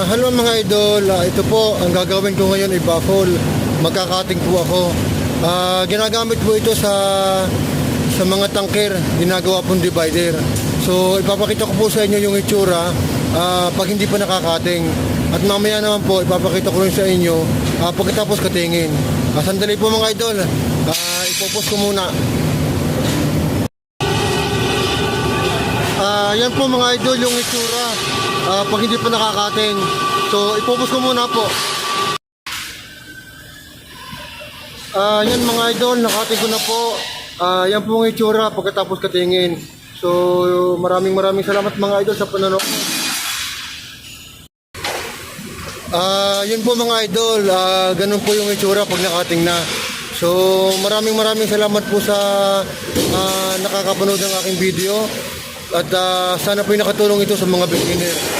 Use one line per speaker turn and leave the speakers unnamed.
Hello mga idol. Ito po, ang gagawin ko ngayon ay baffle. Magkakating po ako. Ginagamit po ito sa mga tangker. Ginagawa pong divider. So ipapakita ko po sa inyo yung itsura pag hindi pa nakakating. At mamaya naman po ipapakita ko rin sa inyo pagkatapos katingin. Sandali po mga idol. Ipopos ko muna. Yan po mga idol yung itsura pag hindi pa nakakating. So ipopos ko muna po. Yan mga idol, nakating ko na po. Yan po ang itsura pagkatapos katingin. So maraming salamat mga idol sa panonood. Yun po mga idol, ganun po yung itsura pag nakating na. So maraming salamat po sa nakakapanood ng aking video. At sana po yung nakatulong ito sa mga beginner.